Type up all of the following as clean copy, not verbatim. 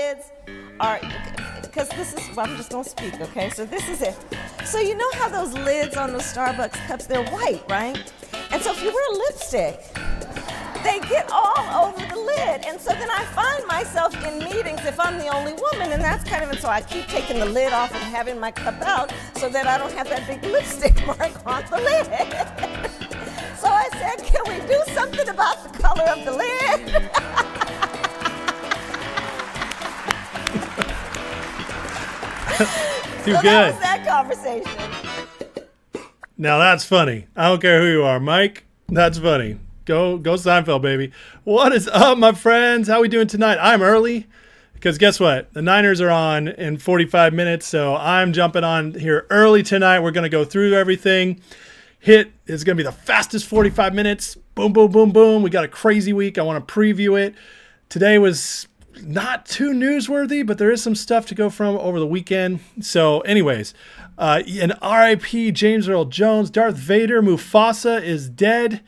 lids are, because this is, well, I'm just going to speak, okay? So this is it. So you know how those lids on those Starbucks cups, they're white, right? And so if you wear lipstick, they get all over the lid. And so then I find myself in meetings if I'm the only woman, and that's kind of, and so I keep taking the lid off and having my cup out so that I don't have that big lipstick mark on the lid. So I said, can we do something about the color of the lid? Too so good. That was that conversation. Now that's funny. I don't care who you are, Mike. That's funny. Go Seinfeld, baby. What is up, my friends? How we doing tonight? I'm early because guess what? The Niners are on in 45 minutes, so I'm jumping on here early tonight. We're going to go through everything. It's going to be the fastest 45 minutes. Boom, boom, boom, boom. We got a crazy week. I want to preview it. Today was not too newsworthy, but there is some stuff to go from over the weekend. So anyways, an RIP James Earl Jones, Darth Vader, Mufasa is dead.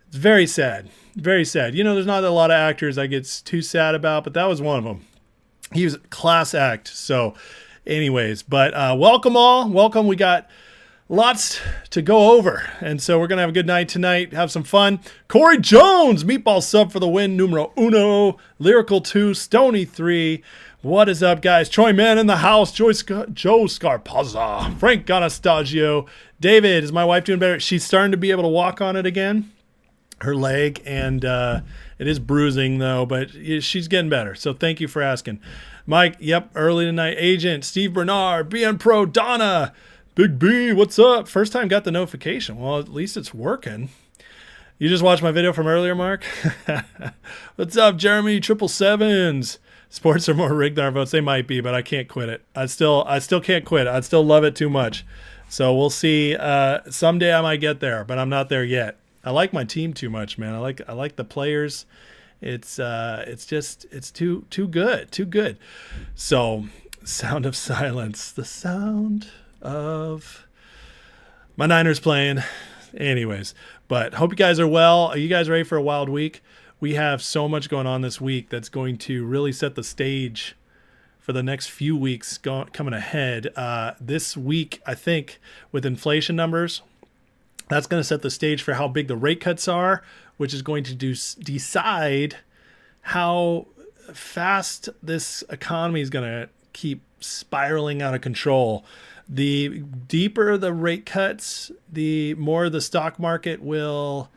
It's very sad. Very sad. You know, there's not a lot of actors I get too sad about, but that was one of them. He was a class act. So anyways, but welcome all. Welcome. We got lots to go over. And so we're going to have a good night tonight. Have some fun. Corey Jones, Meatball sub for the win. Numero uno. Lyrical 2. Stony 3. What is up, guys? Troy Mann in the house. Joe Scarpazza. Frank Anastasio. David, is my wife doing better? She's starting to be able to walk on it again. Her leg, and it is bruising though, but she's getting better. So thank you for asking. Mike, yep, early tonight. Agent, Steve Bernard, BN Pro, Donna, Big B, what's up? First time got the notification. Well, at least it's working. You just watched my video from earlier, Mark? What's up, Jeremy? 777s. Sports are more rigged than our votes. They might be, but I can't quit it. I still can't quit. I still love it too much. So we'll see. Someday I might get there, but I'm not there yet. I like my team too much, man. I like the players. It's too good. So, sound of silence. The sound of my Niners playing. Anyways, but hope you guys are well. Are you guys ready for a wild week? We have so much going on this week that's going to really set the stage for the next few weeks coming ahead. This week, I think, with inflation numbers, that's going to set the stage for how big the rate cuts are, which is going to decide how fast this economy is going to keep spiraling out of control. The deeper the rate cuts, the more the stock market will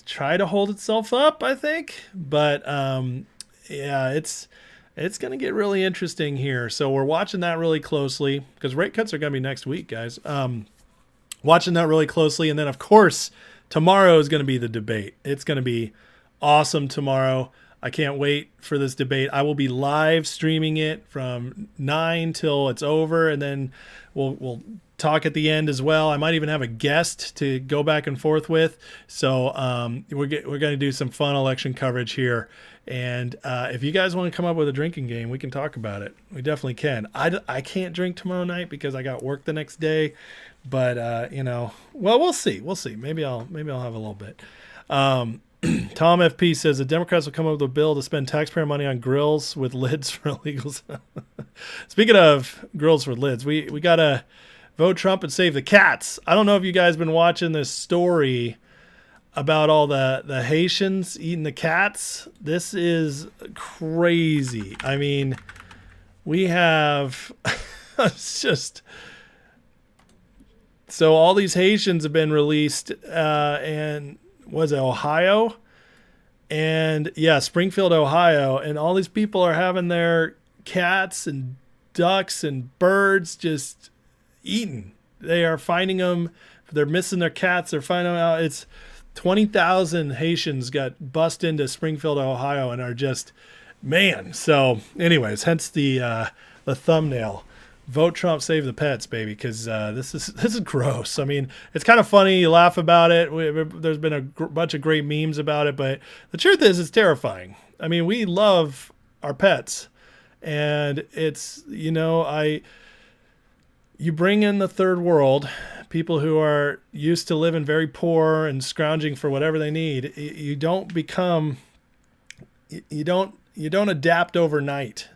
try to hold itself up, I think. But yeah, it's going to get really interesting here. So we're watching that really closely because rate cuts are going to be next week, guys. Watching that really closely. And then, of course, tomorrow is going to be the debate. It's going to be awesome tomorrow. I can't wait for this debate. I will be live streaming it from 9 till it's over, and then we'll talk at the end as well. I might even have a guest to go back and forth with. So we're going to do some fun election coverage here. And if you guys want to come up with a drinking game, we can talk about it. We definitely can. I can't drink tomorrow night because I got work the next day. But well, we'll see. Maybe I'll have a little bit. Tom FP says the Democrats will come up with a bill to spend taxpayer money on grills with lids for illegals. Speaking of grills for lids, we gotta vote Trump and save the cats. I don't know if you guys been watching this story about all the Haitians eating the cats. This is crazy. I mean, we have it's just. So all these Haitians have been released, and was it Ohio? And yeah, Springfield, Ohio. And all these people are having their cats and ducks and birds just eaten. They are finding them. They're missing their cats. They're finding them out. It's 20,000 Haitians got bussed into Springfield, Ohio, and are just, man. So anyways, hence the thumbnail. Vote Trump, save the pets, baby, because this is gross. I mean, it's kind of funny. You laugh about it. There's been a bunch of great memes about it, but the truth is it's terrifying. I mean, we love our pets, and it's, you bring in the third world, people who are used to living very poor and scrounging for whatever they need. You don't you don't adapt overnight,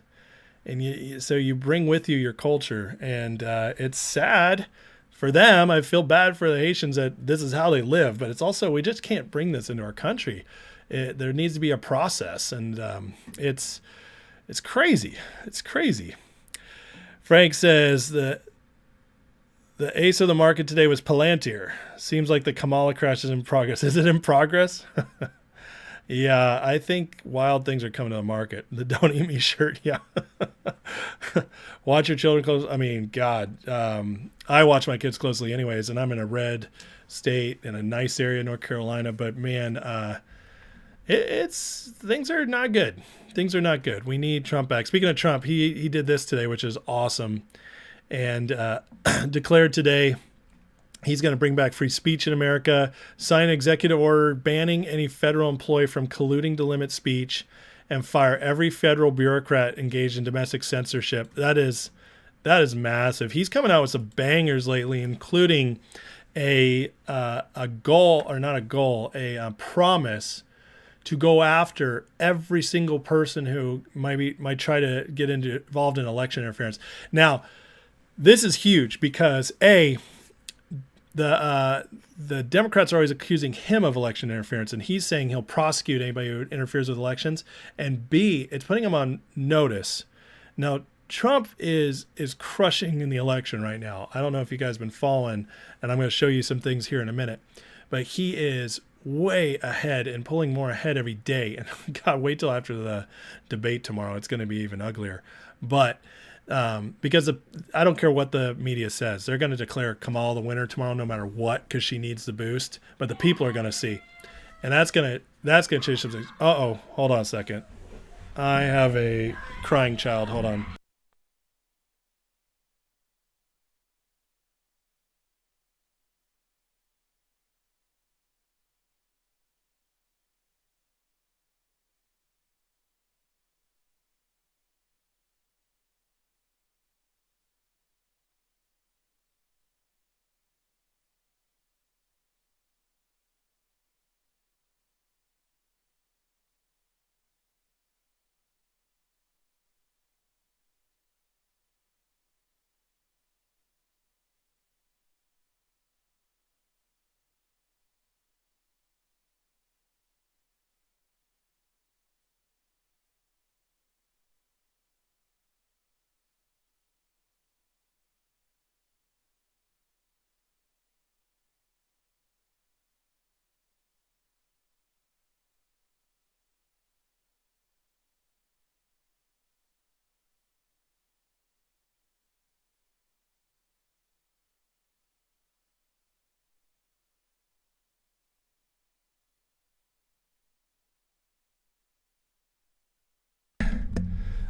and so you bring with you your culture, and it's sad for them. I feel bad for the Haitians that this is how they live, but it's also, we just can't bring this into our country. There needs to be a process, and it's crazy. It's crazy. Frank says the ace of the market today was Palantir. Seems like the Kamala crash is in progress. Is it in progress? Yeah, I think wild things are coming to the market. The "Don't Eat Me" shirt, yeah. Watch your children close. I mean, God, I watch my kids closely anyways, and I'm in a red state in a nice area, North Carolina. But man, it's things are not good. Things are not good. We need Trump back. Speaking of Trump, he did this today, which is awesome, and declared today he's going to bring back free speech in America, sign an executive order banning any federal employee from colluding to limit speech, and fire every federal bureaucrat engaged in domestic censorship. That is massive. He's coming out with some bangers lately, including a promise to go after every single person who might try to get involved in election interference. Now, this is huge because the Democrats are always accusing him of election interference, and he's saying he'll prosecute anybody who interferes with elections. And B, it's putting him on notice. Now, Trump is crushing in the election right now. I don't know if you guys have been following, and I'm going to show you some things here in a minute, but he is way ahead and pulling more ahead every day. And God, wait till after the debate tomorrow. It's going to be even uglier. But because I don't care what the media says, they're going to declare Kamala the winner tomorrow, no matter what, because she needs the boost. But the people are going to see, and that's going to change some things. Hold on a second. I have a crying child. Hold on.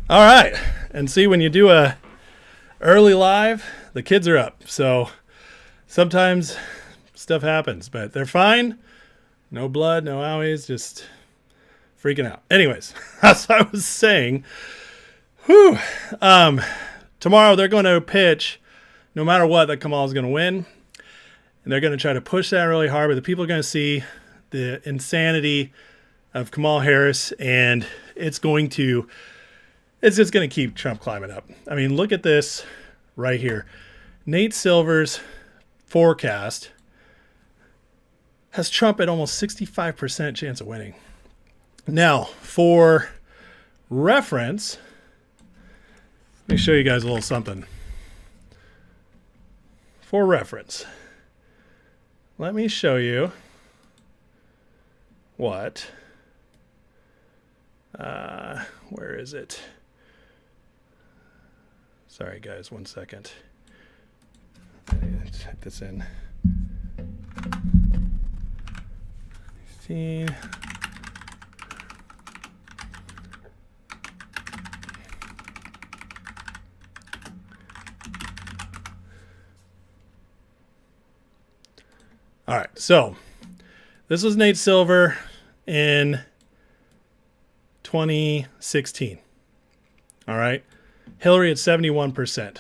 All right. And see, when you do a early live, the kids are up. So sometimes stuff happens, but they're fine. No blood, no owies, just freaking out. Anyways, as I was saying, tomorrow they're going to pitch, no matter what, that Kamala's going to win. And they're going to try to push that really hard, but the people are going to see the insanity of Kamala Harris, and it's just going to keep Trump climbing up. I mean, look at this right here. Nate Silver's forecast has Trump at almost 65% chance of winning. Now, for reference, let me show you guys a little something. For reference, let me show you what, where is it? Sorry, guys, 1 second. I need to type this in. 16. All right, so this was Nate Silver in 2016. All right. Hillary at 71%.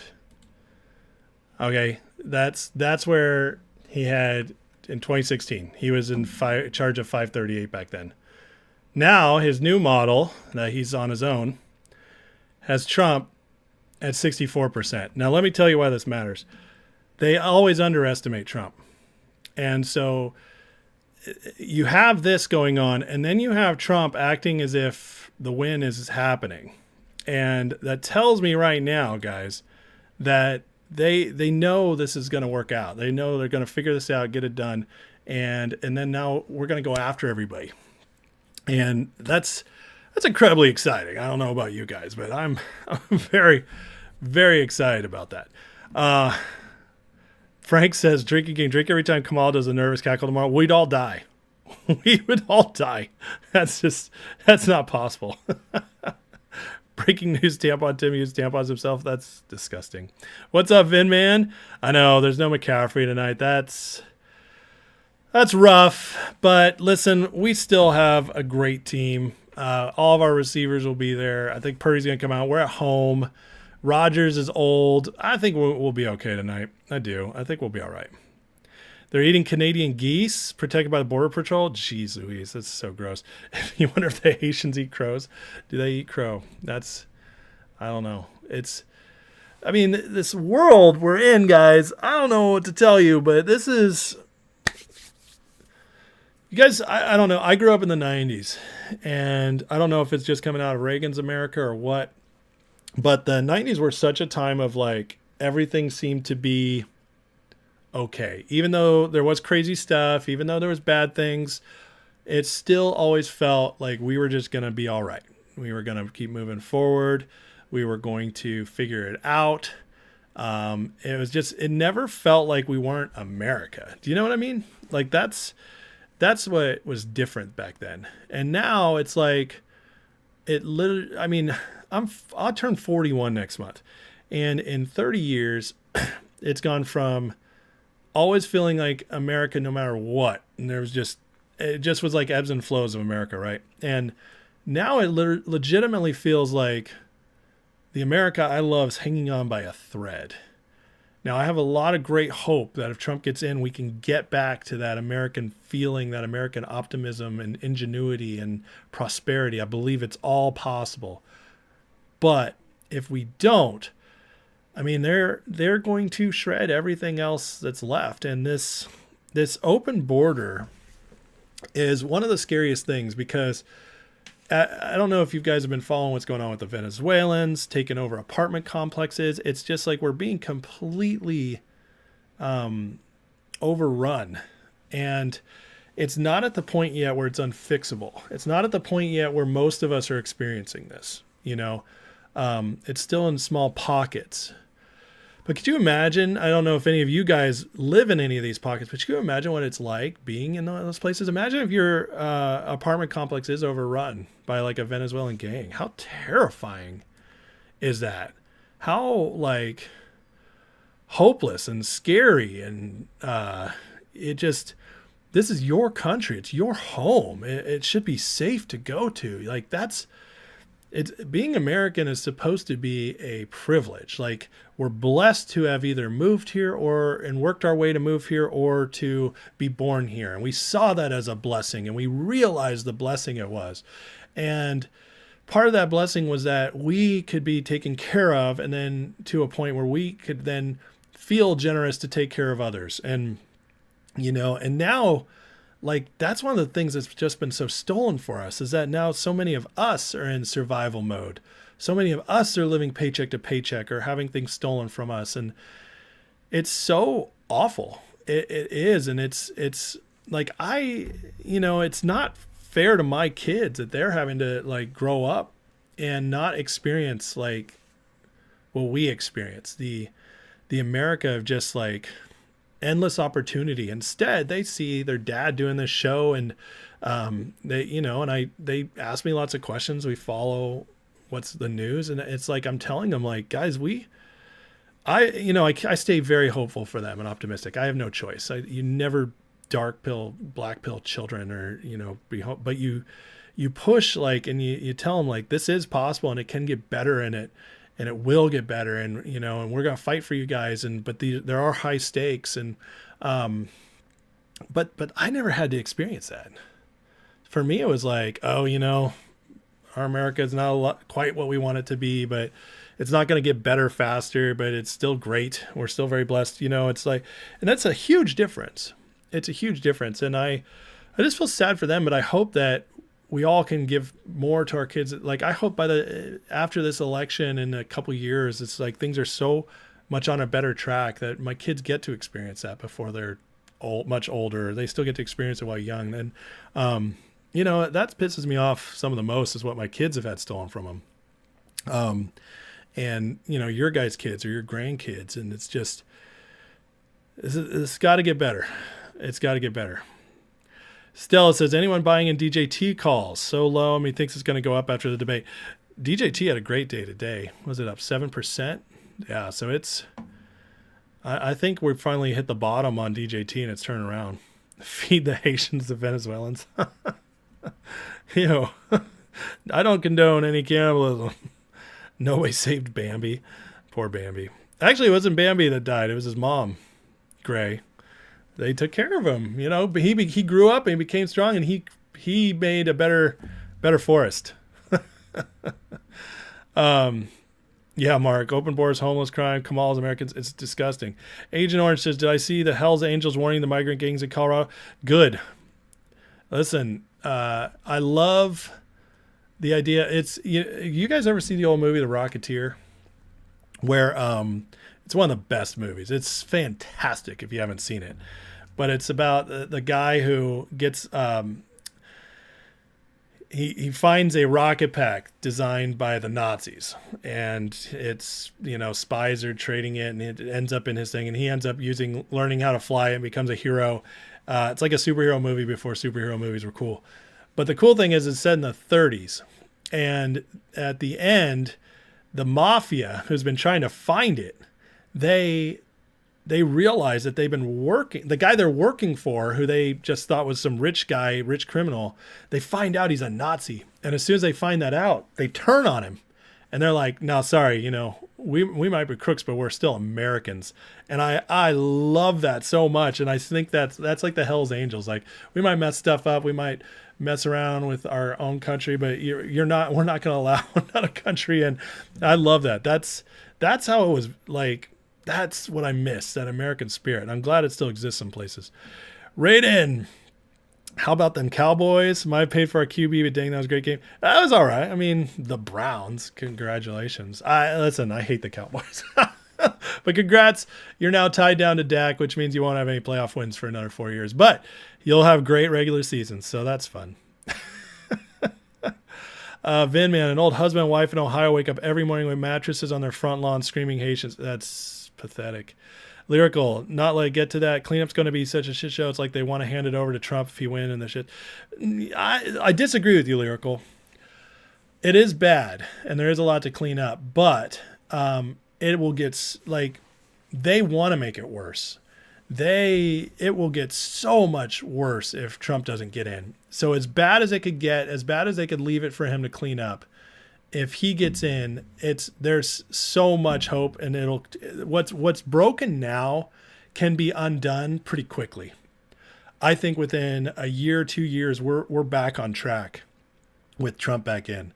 Okay, that's where he had in 2016. He was in charge of 538 back then. Now his new model that he's on his own has Trump at 64%. Now let me tell you why this matters. They always underestimate Trump. And so you have this going on, and then you have Trump acting as if the win is happening. And that tells me right now, guys, that they know this is going to work out. They know they're going to figure this out, get it done, and then now we're going to go after everybody. And that's incredibly exciting. I don't know about you guys, but I'm very, very excited about that. Frank says, drinking game, drink every time Kamal does a nervous cackle tomorrow. We'd all die. We would all die. That's not possible. Breaking news, tampon Tim used tampons himself. That's disgusting. What's up, Vin Man? I know there's no McCaffrey tonight. That's rough. But listen, we still have a great team. All of our receivers will be there. I think Purdy's going to come out. We're at home. Rodgers is old. I think we'll be okay tonight. I do. I think we'll be all right. They're eating Canadian geese protected by the Border Patrol. Jeez Louise, that's so gross. You wonder if the Haitians eat crows. Do they eat crow? I don't know. This world we're in, guys, I don't know what to tell you, but this is... You guys, I don't know. I grew up in the 90s, and I don't know if it's just coming out of Reagan's America or what, but the 90s were such a time of, like, everything seemed to be okay. Even though there was crazy stuff, even though there was bad things, it still always felt like we were just going to be all right. We were going to keep moving forward. We were going to figure it out. It never felt like we weren't America. Do you know what I mean? Like that's what was different back then. And now it's like, I'll turn 41 next month. And in 30 years, it's gone from always feeling like America no matter what. And it just was like ebbs and flows of America, right? And now it legitimately feels like the America I love is hanging on by a thread. Now, I have a lot of great hope that if Trump gets in, we can get back to that American feeling, that American optimism and ingenuity and prosperity. I believe it's all possible. But if we don't, they're going to shred everything else that's left. And this open border is one of the scariest things because I don't know if you guys have been following what's going on with the Venezuelans taking over apartment complexes. It's just like we're being completely overrun. And it's not at the point yet where it's unfixable. It's not at the point yet where most of us are experiencing this. It's still in small pockets. But could you imagine, I don't know if any of you guys live in any of these pockets, but could you imagine what it's like being in those places? Imagine if your apartment complex is overrun by like a Venezuelan gang. How terrifying is that? How hopeless and scary. And this is your country. It's your home. It should be safe to go to. Being American is supposed to be a privilege. Like, we're blessed to have either moved here and worked our way to move here or to be born here. And we saw that as a blessing, and we realized the blessing it was. And part of that blessing was that we could be taken care of, and then to a point where we could then feel generous to take care of others. And, and now, that's one of the things that's just been so stolen for us is that now so many of us are in survival mode. So many of us are living paycheck to paycheck or having things stolen from us. And it's so awful. It is. And it's like, it's not fair to my kids that they're having to grow up and not experience what we experience, the America of just endless opportunity. Instead, they see their dad doing this show, and they ask me lots of questions. We follow what's the news, and it's like I'm telling them, guys, I stay very hopeful for them and optimistic. I have no choice. You never dark pill, black pill children, or but you push and you tell them this is possible and it can get better, and it will get better, and and we're gonna fight for you guys, but there are high stakes, and but I never had to experience that. for me, it was like, oh, our America is not quite what we want it to be, but it's not going to get better faster, but it's still great. We're still very blessed. It's like, and that's a huge difference. It's a huge difference. And I just feel sad for them, but I hope that we all can give more to our kids. Like, I hope after this election in a couple years, it's like things are so much on a better track that my kids get to experience that before they're much older. They still get to experience it while young. And, that pisses me off some of the most is what my kids have had stolen from them. And, your guys' kids or your grandkids. And it's just, it's got to get better. It's got to get better. Stella says, anyone buying in DJT calls so low? He thinks it's going to go up after the debate. DJT had a great day today. Was it up 7%? Yeah. So I think we've finally hit the bottom on DJT and it's turning around. Feed the Haitians, the Venezuelans. I don't condone any cannibalism. Nobody saved Bambi. Poor Bambi. Actually, it wasn't Bambi that died. It was his mom, Gray. They took care of him, but he grew up and he became strong and he made a better forest. Yeah, Mark, open borders, homeless crime, Kamal's Americans. It's disgusting. Agent Orange says, did I see the Hells Angels warning the migrant gangs in Colorado? Good. Listen, I love the idea. It's, you guys ever see the old movie, The Rocketeer? Where, it's one of the best movies. It's fantastic if you haven't seen it. But it's about the guy who gets he finds a rocket pack designed by the Nazis, and it's spies are trading it, and it ends up in his thing, and he ends up learning how to fly it and becomes a hero. It's like a superhero movie before superhero movies were cool. But the cool thing is it's set in the 30s, and at the end, the mafia who's been trying to find it, they realize that they've been working, the guy they're working for, who they just thought was some rich criminal, they find out he's a Nazi. And as soon as they find that out, they turn on him and they're like, no, sorry, we might be crooks, but we're still Americans. And I love that so much. And I think that's like the Hells Angels. Like, we might mess stuff up. We might mess around with our own country, but we're not going to allow another country. And I love that. That's how it was like. That's what I miss, that American spirit. I'm glad it still exists in places. Raiden, how about them Cowboys? Might have paid for our QB, but dang, that was a great game. That was all right. I mean, the Browns, congratulations. I hate the Cowboys. But congrats. You're now tied down to Dak, which means you won't have any playoff wins for another 4 years. But you'll have great regular seasons, so that's fun. Vin, man, an old husband and wife in Ohio wake up every morning with mattresses on their front lawn screaming Haitians. That's pathetic. Lyrical, not like get to that. Cleanup's going to be such a shit show. It's like they want to hand it over to Trump if he wins and the shit. I disagree with you, Lyrical. It is bad, and there is a lot to clean up, but it will get, like, they want to make it worse. It will get so much worse if Trump doesn't get in. So as bad as it could get, as bad as they could leave it for him to clean up, if he gets in, there's so much hope, and what's broken now can be undone pretty quickly. I think within a year, 2 years, we're back on track with Trump back in.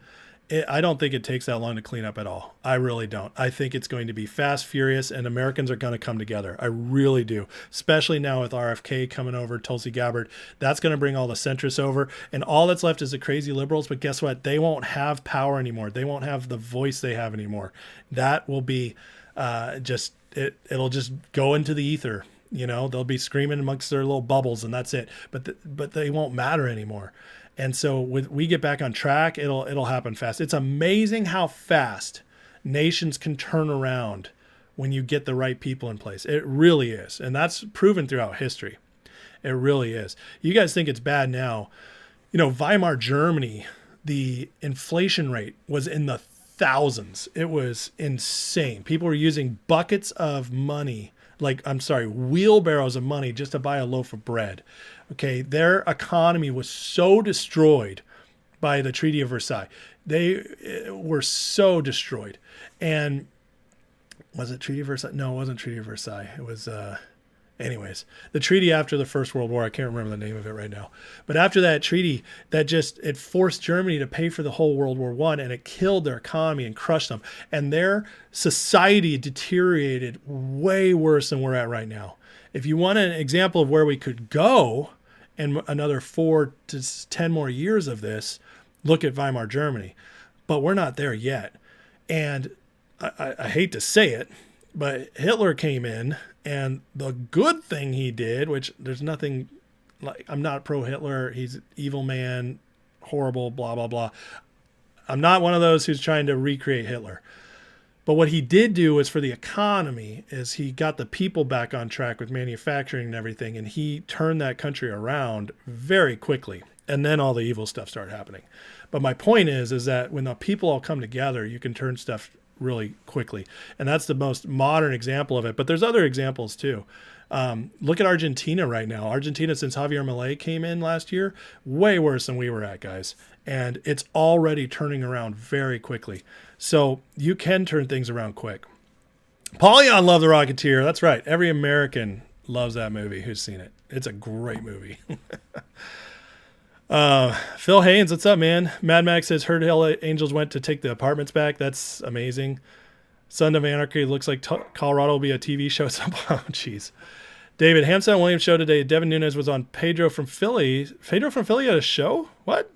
I don't think it takes that long to clean up at all. I really don't. I think it's going to be fast, furious, and Americans are going to come together. I really do. Especially now with RFK coming over, Tulsi Gabbard. That's going to bring all the centrists over. And all that's left is the crazy liberals. But guess what? They won't have power anymore. They won't have the voice they have anymore. That will be it'll just go into the ether. They'll be screaming amongst their little bubbles, and that's it. But they won't matter anymore. And so we get back on track, it'll happen fast. It's amazing how fast nations can turn around when you get the right people in place. It really is. And that's proven throughout history. It really is. You guys think it's bad now. Weimar Germany, the inflation rate was in the thousands. It was insane. People were using buckets of money, wheelbarrows of money just to buy a loaf of bread. Okay, their economy was so destroyed by the Treaty of Versailles. They were so destroyed. And was it Treaty of Versailles? No, it wasn't Treaty of Versailles. It was Anyways, the treaty after the First World War, I can't remember the name of it right now, but after that treaty, it forced Germany to pay for the whole World War I, and it killed their economy and crushed them. And their society deteriorated way worse than we're at right now. If you want an example of where we could go in another 4 to 10 more years of this, look at Weimar Germany. But we're not there yet. And I hate to say it, but Hitler came in, and the good thing he did, which there's nothing like, I'm not pro-Hitler, he's an evil man, horrible, blah, blah, blah. I'm not one of those who's trying to recreate Hitler. But what he did do was for the economy is he got the people back on track with manufacturing and everything, and he turned that country around very quickly. And then all the evil stuff started happening. But my point is that when the people all come together, you can turn stuff really quickly. And that's the most modern example of it. But there's other examples too. Look at Argentina right now. Argentina, since Javier Milei came in last year, way worse than we were at, guys. And it's already turning around very quickly. So you can turn things around quick. Polyon loved The Rocketeer. That's right. Every American loves that movie who's seen it. It's a great movie. Phil Haynes, what's up, man? Mad Max says, heard Hell Angels went to take the apartments back. That's amazing. Son of Anarchy looks like Colorado will be a TV show. Oh, jeez. David, Hamson Williams show today. Devin Nunes was on Pedro from Philly. Pedro from Philly had a show? What?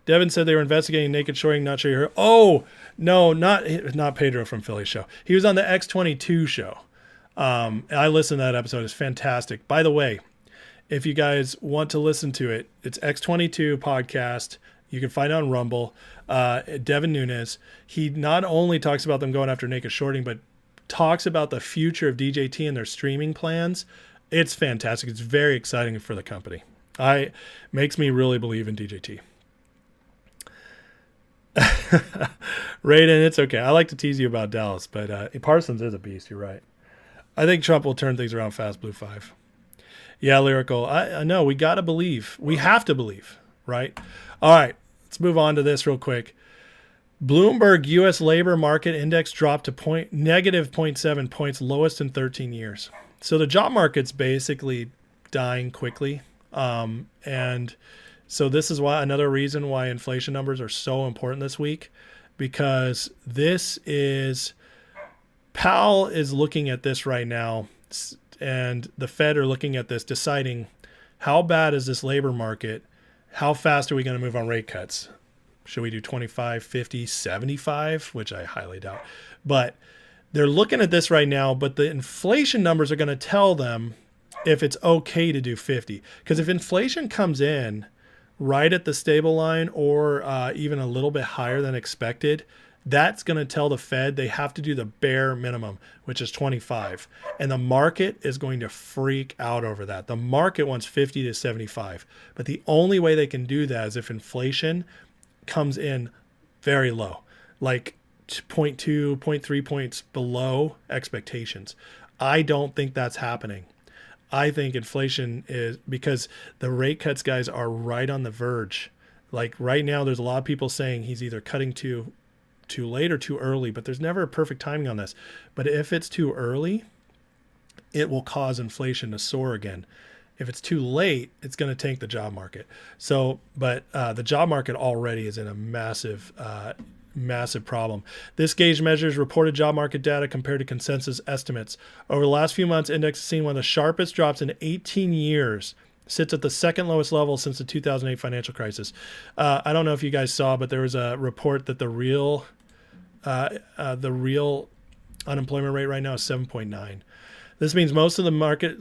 Devin said they were investigating naked shoring. Not sure you heard. Oh, no, not Pedro from Philly show. He was on the X22 show. I listened to that episode. It's fantastic. By the way, if you guys want to listen to it, it's X22 podcast. You can find it on Rumble. Devin Nunes, he not only talks about them going after naked shorting, but talks about the future of DJT and their streaming plans. It's fantastic. It's very exciting for the company. Makes me really believe in DJT. Raiden, it's okay. I like to tease you about Dallas, but Parsons is a beast. You're right. I think Trump will turn things around fast, Blue 5. Yeah, Lyrical. I know. We got to believe. We have to believe, right? All right. Let's move on to this real quick. Bloomberg U.S. labor market index dropped to negative 0.7 points, lowest in 13 years. So the job market's basically dying quickly. And so this is another reason why inflation numbers are so important this week, because Powell is looking at this right now, and the Fed are looking at this, deciding how bad is this labor market? How fast are we going to move on rate cuts? Should we do 25, 50, 75, which I highly doubt. But they're looking at this right now, but the inflation numbers are going to tell them if it's okay to do 50. Because if inflation comes in right at the stable line or even a little bit higher than expected, that's going to tell the Fed they have to do the bare minimum, which is 25. And the market is going to freak out over that. The market wants 50 to 75. But the only way they can do that is if inflation comes in very low, like 0.2, 0.3 points below expectations. I don't think that's happening. I think inflation is, because the rate cuts, guys, are right on the verge. Like right now, there's a lot of people saying he's either cutting too late or too early, but there's never a perfect timing on this. But if it's too early, it will cause inflation to soar again. If it's too late, it's going to tank the job market. So, but the job market already is in a massive problem. This gauge measures reported job market data compared to consensus estimates. Over the last few months, index has seen one of the sharpest drops in 18 years. Sits at the second lowest level since the 2008 financial crisis. I don't know if you guys saw, but there was a report that the real unemployment rate right now is 7.9. This means most of the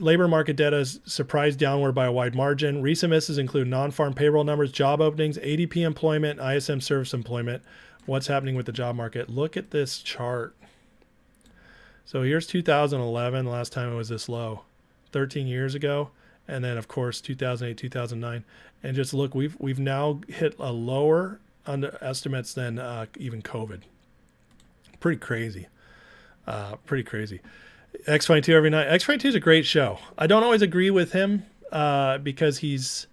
labor market data is surprised downward by a wide margin. Recent misses include non-farm payroll numbers, job openings, ADP employment, ISM service employment. What's happening with the job market? Look at this chart. So here's 2011, the last time it was this low, 13 years ago. And then, of course, 2008, 2009. And just look, we've now hit a lower under estimates than even COVID. Pretty crazy. X22 every night. X22 is a great show. I don't always agree with him because he's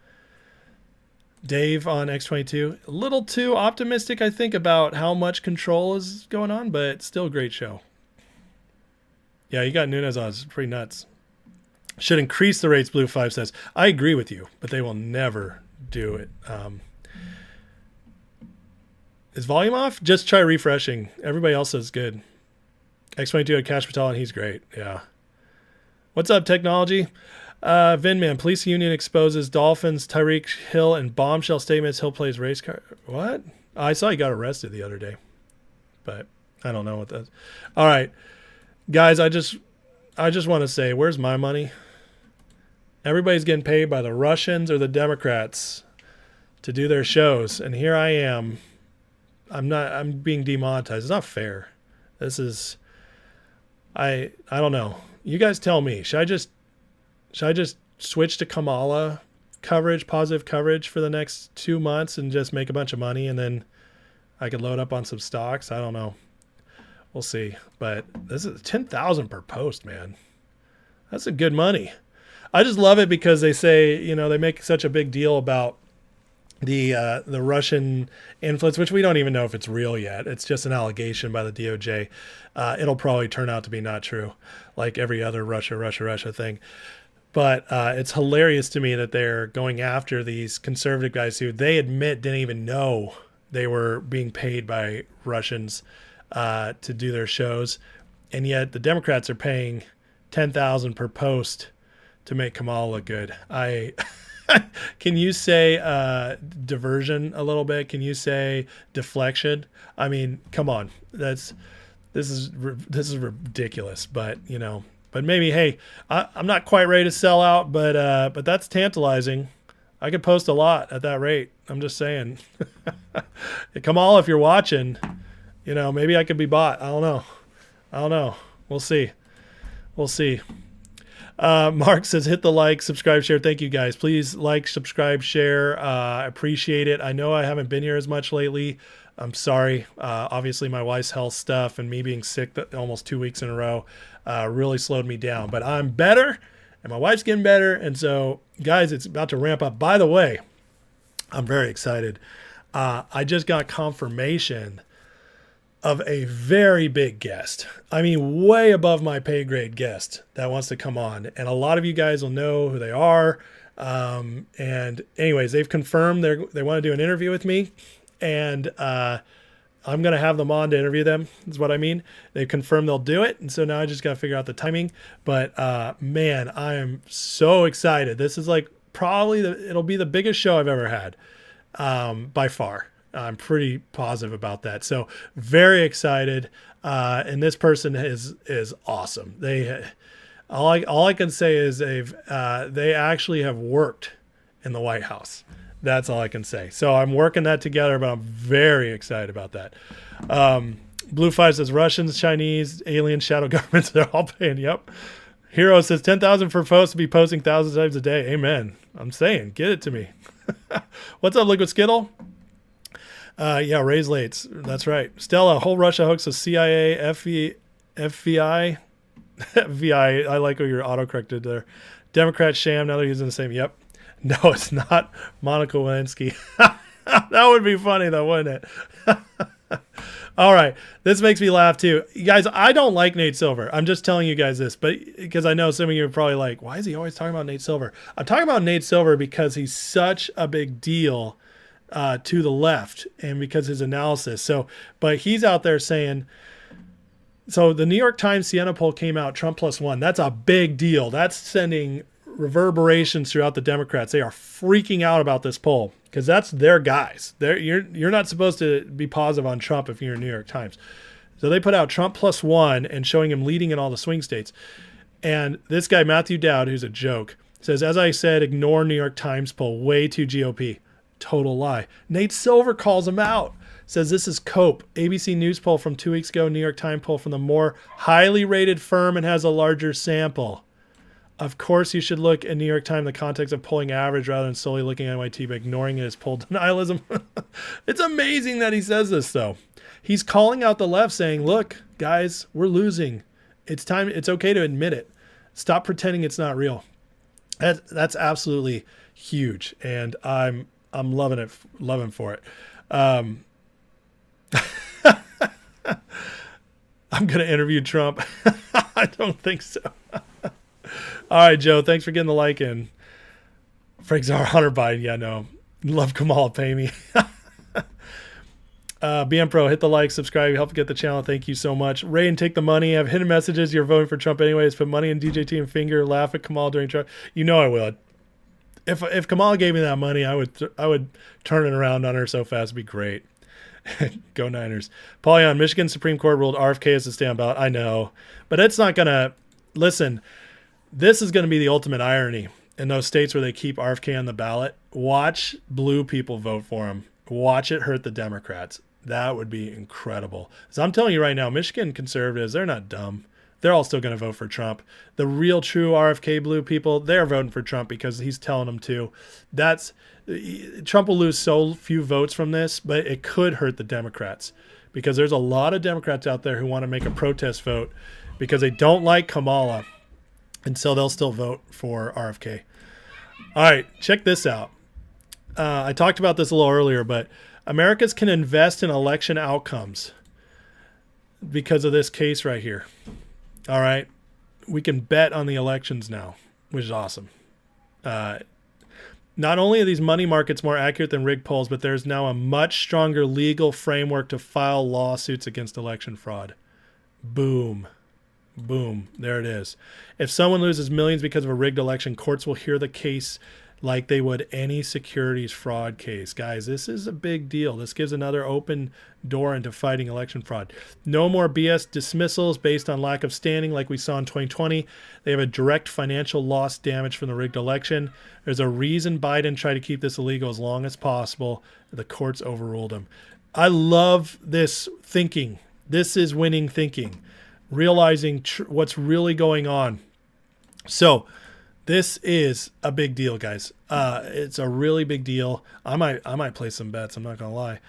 Dave on X22. A little too optimistic, I think, about how much control is going on, but still a great show. Yeah, you got Nunes on. It's pretty nuts. Should increase the rates, Blue 5 says. I agree with you, but they will never do it. Is volume off? Just try refreshing. Everybody else says good. X22 had Cash Patel, and he's great. Yeah. What's up, technology? Vinman, police union exposes Dolphins, Tyreek Hill, and bombshell statements. Hill plays race car. What? I saw he got arrested the other day, but I don't know what that is. All right, guys, I just want to say, where's my money? Everybody's getting paid by the Russians or the Democrats to do their shows, and here I am. I'm being demonetized. It's not fair. This is, I don't know. You guys tell me. Should I just switch to Kamala coverage, positive coverage for the next 2 months and just make a bunch of money, and then I could load up on some stocks? I don't know. We'll see. But this is $10,000 per post, man. That's some good money. I just love it because they say, they make such a big deal about the Russian influence, which we don't even know if it's real yet. It's just an allegation by the DOJ. It'll probably turn out to be not true, like every other Russia thing. But it's hilarious to me that they're going after these conservative guys who they admit didn't even know they were being paid by Russians to do their shows, and yet the Democrats are paying $10,000 per post to make Kamala look good. Can you say diversion a little bit? Can you say deflection? I mean, come on, this is ridiculous. But but maybe, hey, I'm not quite ready to sell out, but that's tantalizing. I could post a lot at that rate. I'm just saying. Kamala, if you're watching, maybe I could be bought. I don't know. We'll see. Mark says, hit the like, subscribe, share. Thank you, guys. Please like, subscribe, share. I appreciate it. I know I haven't been here as much lately. I'm sorry. Obviously, my wife's health stuff and me being sick almost 2 weeks in a row really slowed me down. But I'm better, and my wife's getting better. And so, guys, it's about to ramp up. By the way, I'm very excited. I just got confirmation of a very big guest. I mean, way above my pay grade guest that wants to come on. And a lot of you guys will know who they are. And anyways, they've confirmed they want to do an interview with me. And I'm going to have them on to interview them, is what I mean. They've confirmed they'll do it. And so now I just got to figure out the timing. But man, I am so excited. This is like probably it'll be the biggest show I've ever had by far. I'm pretty positive about that. So very excited. And this person is awesome. All I can say is they actually have worked in the White House. That's all I can say. So I'm working that together, but I'm very excited about that. Blue 5 says Russians, Chinese, aliens, shadow governments, they're all paying. Yep. Hero says 10,000 for posts to be posting thousands of times a day. Amen. I'm saying, get it to me. What's up, Liquid Skittle? Yeah, Raise Lates. That's right. Stella, whole Russia hoax of CIA, FBI. FBI. I like how you're autocorrected there. Democrat sham. Now they're using the same. Yep. No, it's not Monica Lewinsky. That would be funny, though, wouldn't it? All right. This makes me laugh, too. You guys, I don't like Nate Silver. I'm just telling you guys this, but because I know some of you are probably like, why is he always talking about Nate Silver? I'm talking about Nate Silver because he's such a big deal to the left and because his analysis. But he's out there saying, so the New York Times Siena poll came out, Trump +1. That's a big deal. That's sending reverberations throughout the Democrats. They are freaking out about this poll because that's their guys. You're not supposed to be positive on Trump if you're in New York Times. So they put out Trump +1 and showing him leading in all the swing states. And this guy, Matthew Dowd, who's a joke, says, as I said, ignore New York Times poll, way too GOP. Total lie. Nate Silver calls him out. Says this is Cope. ABC News poll from 2 weeks ago, New York Times poll from the more highly rated firm and has a larger sample. Of course, you should look at New York Times in the context of polling average rather than solely looking at NYT, but ignoring it as poll denialism. It's amazing that he says this, though. He's calling out the left saying, look, guys, we're losing. It's time. It's okay to admit it. Stop pretending it's not real. That's absolutely huge. And I'm loving for it. I'm going to interview Trump. I don't think so. All right, Joe. Thanks for getting the like in. Frank Czar, Hunter Biden. Yeah, no. Love Kamala. Pay me. BM Pro, hit the like, subscribe, help get the channel. Thank you so much. Ray and take the money. Have hidden messages. You're voting for Trump anyways. Put money in DJT and finger. Laugh at Kamala during Trump. You know I would. If Kamala gave me that money, I would turn it around on her so fast. It'd be great. Go Niners. Paulion, Michigan Supreme Court ruled RFK as a stand ballot. I know, but it's not gonna. Listen, this is gonna be the ultimate irony in those states where they keep RFK on the ballot. Watch blue people vote for him. Watch it hurt the Democrats. That would be incredible. So I'm telling you right now, Michigan conservatives, they're not dumb. They're all still going to vote for Trump. The real true RFK blue people, they're voting for Trump because he's telling them to. Trump will lose so few votes from this, but it could hurt the Democrats because there's a lot of Democrats out there who want to make a protest vote because they don't like Kamala. And so they'll still vote for RFK. All right, check this out. I talked about this a little earlier, but Americans can invest in election outcomes because of this case right here. All right. We can bet on the elections now, which is awesome. Not only are these money markets more accurate than rigged polls, but there's now a much stronger legal framework to file lawsuits against election fraud. Boom. Boom. There it is. If someone loses millions because of a rigged election, courts will hear the case like they would any securities fraud case. Guys, this is a big deal. This gives another open door into fighting election fraud. No more BS dismissals based on lack of standing like we saw in 2020. They have a direct financial loss damage from the rigged election. There's a reason Biden tried to keep this illegal as long as possible. The courts overruled him. I love this thinking. This is winning thinking. Realizing what's really going on. So, this is a big deal, guys. It's a really big deal. I might play some bets. I'm not gonna lie.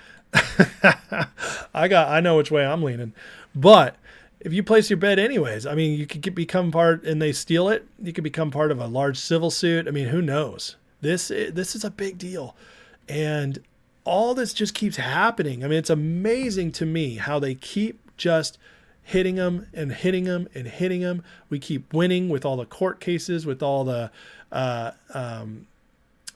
I know which way I'm leaning. But if you place your bet anyways, I mean, you could become part, and they steal it. You could become part of a large civil suit. I mean, who knows? This is a big deal, and all this just keeps happening. I mean, it's amazing to me how they keep just hitting them and hitting them and hitting them. We keep winning with all the court cases, with all the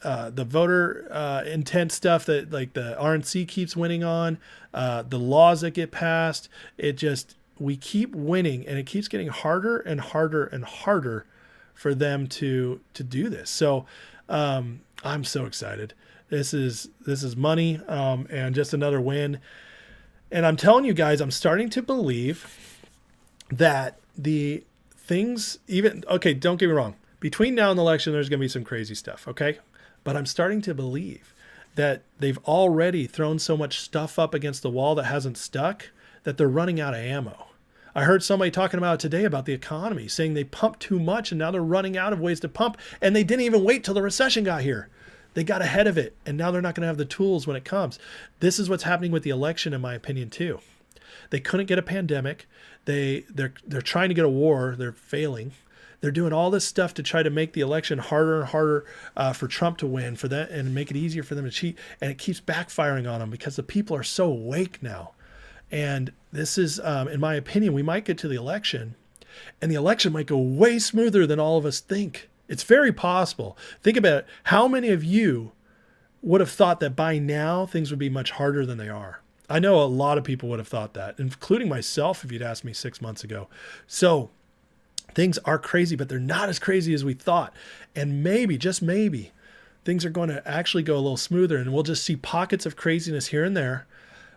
voter intent stuff that like the RNC keeps winning on, the laws that get passed. We keep winning, and it keeps getting harder and harder and harder for them to do this. So I'm so excited. This is money and just another win. And I'm telling you guys, I'm starting to believe that the things okay, don't get me wrong. Between now and the election, there's going to be some crazy stuff, okay? But I'm starting to believe that they've already thrown so much stuff up against the wall that hasn't stuck that they're running out of ammo. I heard somebody talking about it today about the economy, saying they pumped too much and now they're running out of ways to pump, and they didn't even wait till the recession got here. They got ahead of it, and now they're not going to have the tools when it comes. This is what's happening with the election, in my opinion, too. They couldn't get a pandemic. They're trying to get a war. They're failing. They're doing all this stuff to try to make the election harder and harder for Trump to win, for that, and make it easier for them to cheat. And it keeps backfiring on them because the people are so awake now. And this is, in my opinion, we might get to the election, and the election might go way smoother than all of us think. It's very possible. Think about it. How many of you would have thought that by now things would be much harder than they are? I know a lot of people would have thought that, including myself, if you'd asked me 6 months ago. So things are crazy, but they're not as crazy as we thought. And maybe, just maybe, things are going to actually go a little smoother, and we'll just see pockets of craziness here and there,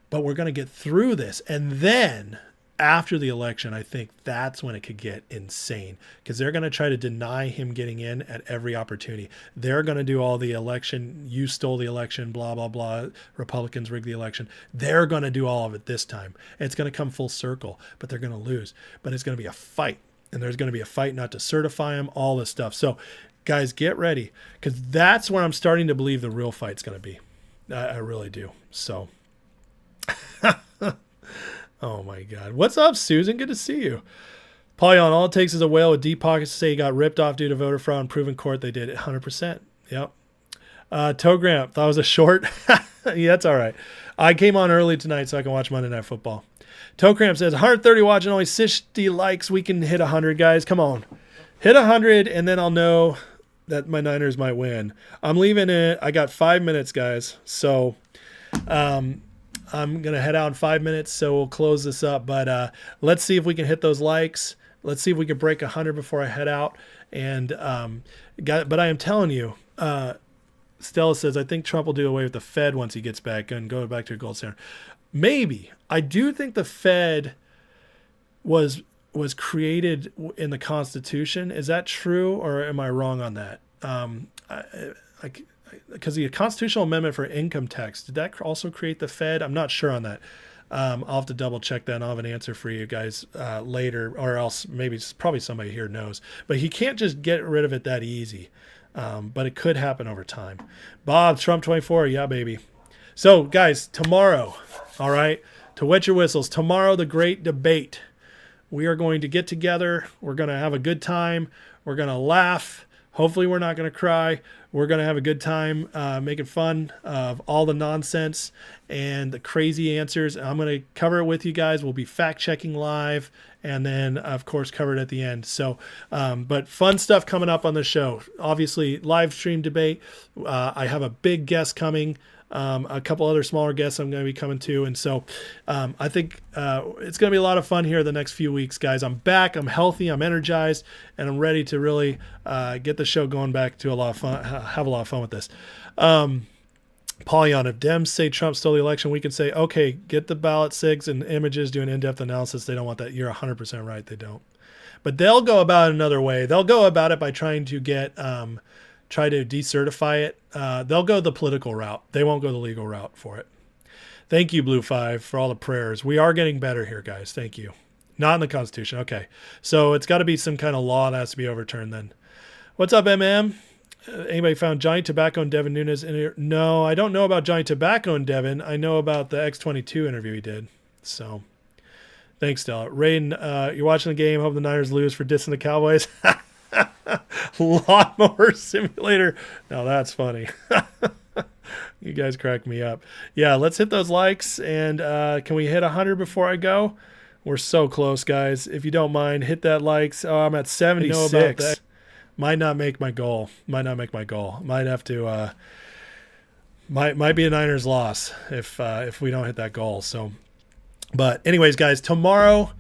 but we're going to get through this. And then after the election, I think that's when it could get insane, because they're going to try to deny him getting in at every opportunity. They're going to do all the election, you stole the election, blah, blah, blah, Republicans rigged the election. They're going to do all of it this time. And it's going to come full circle, but they're going to lose. But it's going to be a fight, and there's going to be a fight not to certify him, all this stuff. So guys, get ready, because that's where I'm starting to believe the real fight's going to be. I really do. So oh my God. What's up, Susan? Good to see you. Paulion, all it takes is a whale with deep pockets to say he got ripped off due to voter fraud and proven court they did it. 100%. Yep. Togramp, thought it was a short. Yeah, that's all right. I came on early tonight so I can watch Monday Night Football. Togramp says 130 watching, only 60 likes. We can hit 100, guys. Come on. Hit 100, and then I'll know that my Niners might win. I'm leaving it. I got 5 minutes, guys. So I'm going to head out in 5 minutes, so we'll close this up. But let's see if we can hit those likes. Let's see if we can break 100 before I head out. And but I am telling you, Stella says, I think Trump will do away with the Fed once he gets back and go back to a gold standard. Maybe. I do think the Fed was created in the Constitution. Is that true, or am I wrong on that? Because the constitutional amendment for income tax, did that also create the Fed? I'm not sure on that. I'll have to double check that, and I'll have an answer for you guys later, or else maybe probably somebody here knows. But he can't just get rid of it that easy. But it could happen over time. Bob, Trump 24, yeah, baby. So, guys, tomorrow, all right, to wet your whistles, tomorrow the great debate. We are going to get together. We're going to have a good time. We're going to laugh. Hopefully we're not going to cry. We're going to have a good time making fun of all the nonsense and the crazy answers. I'm going to cover it with you guys. We'll be fact-checking live and then, of course, cover it at the end. So, but fun stuff coming up on the show. Obviously, live stream debate. I have a big guest coming. A couple other smaller guests I'm going to be coming to. And so I think it's going to be a lot of fun here the next few weeks, guys. I'm back. I'm healthy. I'm energized. And I'm ready to really get the show going back to a lot of fun, have a lot of fun with this. Polyon, if Dems say Trump stole the election, we can say, okay, get the ballot SIGs and images, do an in-depth analysis. They don't want that. You're 100% right. They don't. But they'll go about it another way. They'll go about it by trying to get try to decertify it. They'll go the political route. They won't go the legal route for it. Thank you, Blue 5, for all the prayers. We are getting better here, guys. Thank you. Not in the Constitution. Okay. So it's got to be some kind of law that has to be overturned then. What's up, MM? Anybody found Johnny Tobacco and Devin Nunes? No, I don't know about Johnny Tobacco and Devin. I know about the X22 interview he did. So thanks, Stella. Raiden, you're watching the game. Hope the Niners lose for dissing the Cowboys. Lawnmower Simulator. Now that's funny. You guys crack me up. Yeah, let's hit those likes. And can we hit 100 before I go? We're so close, guys. If you don't mind, hit that likes. Oh, I'm at 76. Know about that. Might not make my goal. Might have to. Might be a Niners loss if we don't hit that goal. So, but anyways, guys, tomorrow,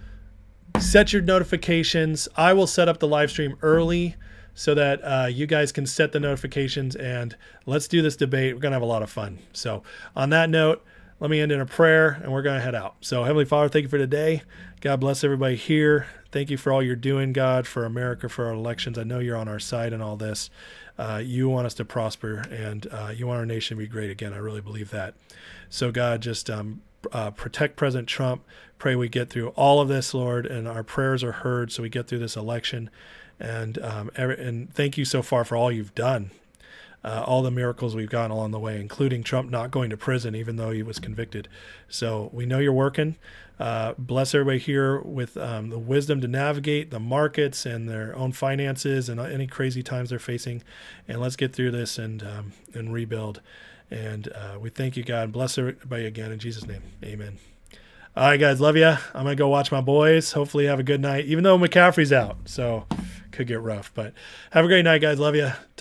set your notifications. I will set up the live stream early so that you guys can set the notifications, and let's do this debate. We're going to have a lot of fun. So on that note, let me end in a prayer, and we're going to head out. So Heavenly Father, thank you for today. God bless everybody here. Thank you for all you're doing, God, for America, for our elections. I know you're on our side in all this. You want us to prosper, and you want our nation to be great again. I really believe that. So God, just protect President Trump. Pray we get through all of this, Lord, and our prayers are heard so we get through this election. And thank you so far for all you've done, all the miracles we've gotten along the way, including Trump not going to prison even though he was convicted. So we know you're working. Bless everybody here with the wisdom to navigate the markets and their own finances and any crazy times they're facing. And let's get through this and rebuild. And we thank you, God. Bless everybody again in Jesus' name. Amen. All right, guys. Love you. I'm going to go watch my boys. Hopefully have a good night, even though McCaffrey's out. So could get rough. But have a great night, guys. Love you.